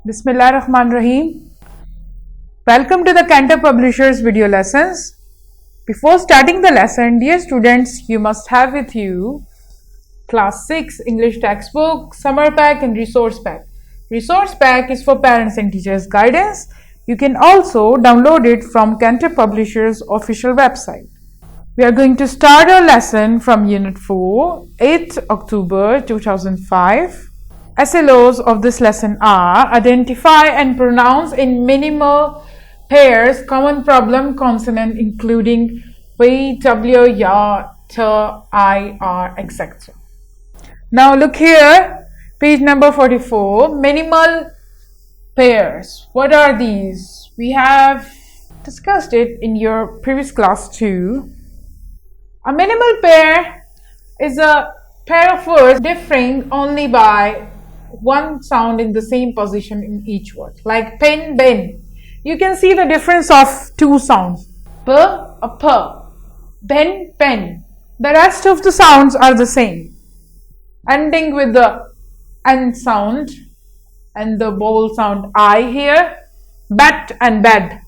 Bismillahirrahmanirrahim. Welcome to the Cantab Publishers video lessons. Before starting the lesson, dear students, you must have with you Class 6 English textbook, summer pack and resource pack. Resource pack is for parents and teachers guidance. You can also download it from Cantab Publishers official website. We are going to start our lesson from Unit 4, 8th October 2005. SLOs of this lesson are: identify and pronounce in minimal pairs common problem consonant including V, W, Ya, T, I, R, etc. Now look here, page number 44, minimal pairs. What are these? We have discussed it in your previous class too. A minimal pair is a pair of words differing only by one sound in the same position in each word. Like pen, ben. You can see the difference of two sounds. P, a p. Ben, pen. The rest of the sounds are the same. Ending with the N sound and the vowel sound I here. Bat and bed.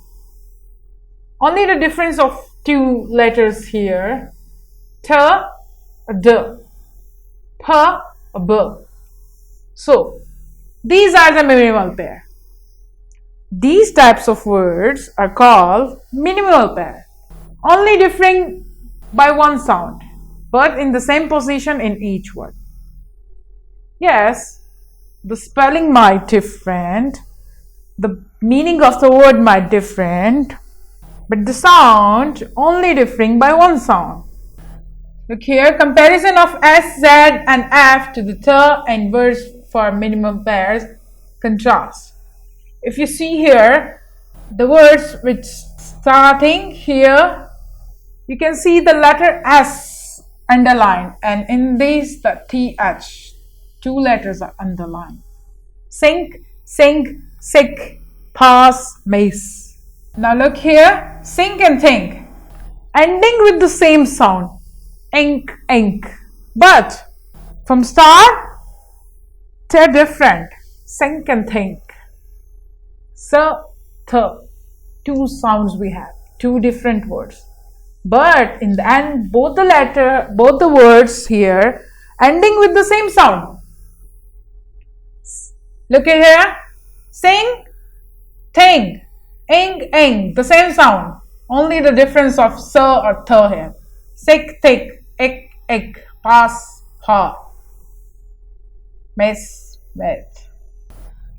Only the difference of two letters here. T, a d. P, a b. So, these are the minimal pair. These types of words are called minimal pair, only differing by one sound, but in the same position in each word. Yes, the spelling might different, the meaning of the word might different, but the sound only differing by one sound. Look here, comparison of S, Z and F to the T and words for minimum pairs, contrast. If you see here, the words which starting here, you can see the letter S underlined, and in these the TH, two letters are underlined. Sink, sink, sick, pass, mace. Now look here, sink and think, ending with the same sound, ink, ink, but from start they're different, sink and think. So, two sounds we have, two different words. But in the end, both the words here ending with the same sound. Look at here, sing, think, ink, ink, the same sound. Only the difference of s or th here. Sick, thick, ick, ick, pass, pa. Mess, met.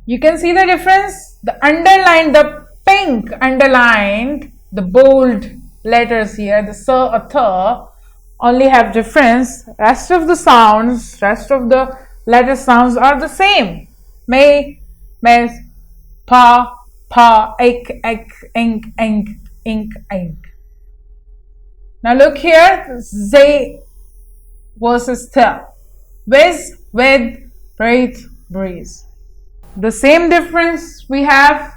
You can see the difference. The underlined, the pink underlined, the bold letters here, the s or th only have difference. Rest of the sounds, rest of the letter sounds are the same. May, mes, pa, pa, ik, ek, ink, ink, ink, ink. Now look here, z versus th. With, breathe, breeze. The same difference we have,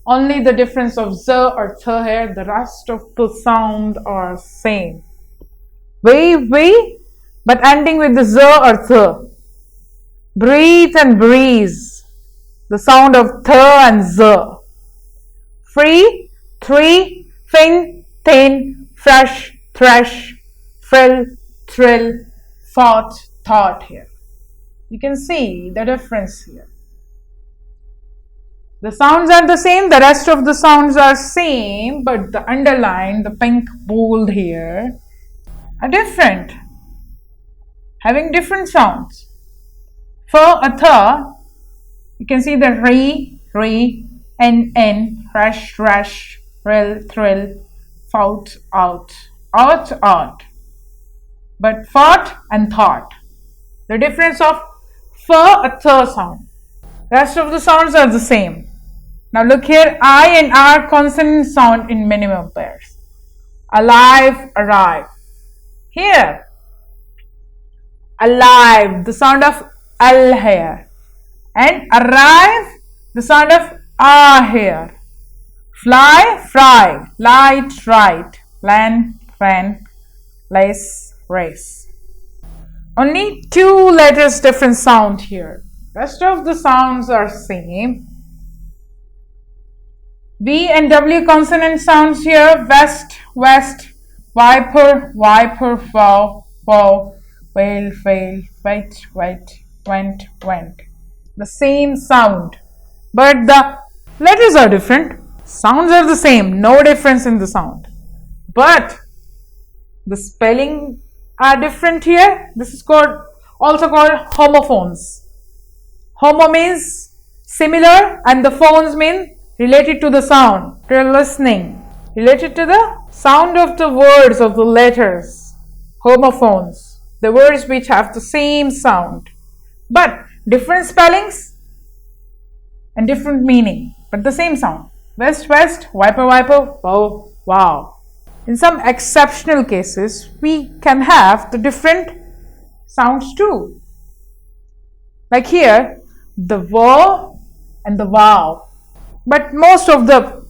only the difference of z or th here, the rest of the sound are same. We, but ending with the z or th. Breathe and breeze, the sound of th and z. Free, three, fin, thin, fresh, thresh, frill, thrill, thought, thought here. You can see the difference here. The sounds are the same, the rest of the sounds are same, but the underline, the pink bold here, are different, having different sounds. For a th, you can see the re, n, rash, thrill, thought, out. But fought and thought. The difference of a th sound. Rest of the sounds are the same. Now look here, I and R consonant sound in minimum pairs. Alive, arrive. Here, alive, the sound of L here. And arrive, the sound of R here. Fly, fry, light, right, land, ran, lace, race. Only two letters different sound here. Rest of the sounds are same. V and W consonant sounds here. West, west, viper, viper, foul, foul, fail, fail, wait, wait, went, went. The same sound, but the letters are different. Sounds are the same, no difference in the sound. But the spelling are different here. This is also called homophones. Homo means similar and the phones mean related to the sound. You're listening. Related to the sound of the words of the letters. Homophones. The words which have the same sound. But different spellings and different meaning. But the same sound. West, west, viper, viper, wow, wow. In some exceptional cases, we can have the different sounds too. Like here, the wow and the wow. But most of the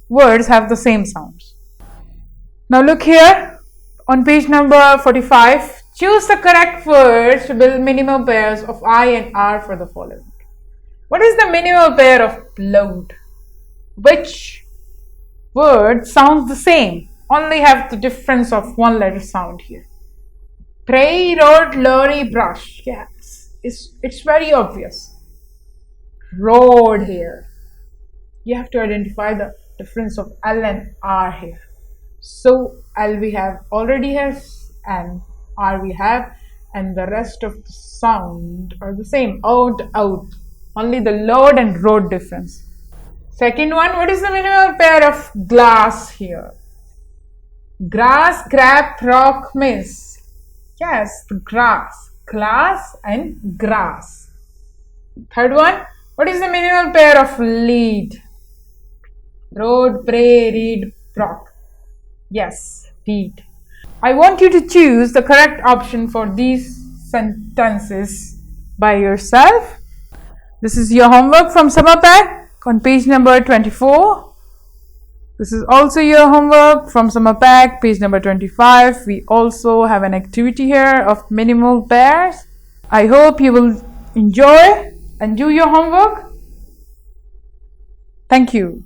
words have the same sounds. Now look here on page number 45. Choose the correct words to build minimal pairs of I and R for the following. What is the minimal pair of load? Which word sounds the same? Only have the difference of one letter sound here. Pray, road, lorry, brush. Yes, it's very obvious. Road here. You have to identify the difference of L and R here. So L we have already here and R we have, and the rest of the sound are the same. Out, out. Only the load and road difference. Second one, what is the minimal pair of glass here? Grass, grab, rock, miss. Yes, the grass. Glass and grass. Third one, what is the minimal pair of lead? Road, pray, read, rock. Yes, read. I want you to choose the correct option for these sentences by yourself. This is your homework from Summer Pack on page number 24. This is also your homework from Summer Pack, page number 25. We also have an activity here of minimal pairs. I hope you will enjoy and do your homework. Thank you.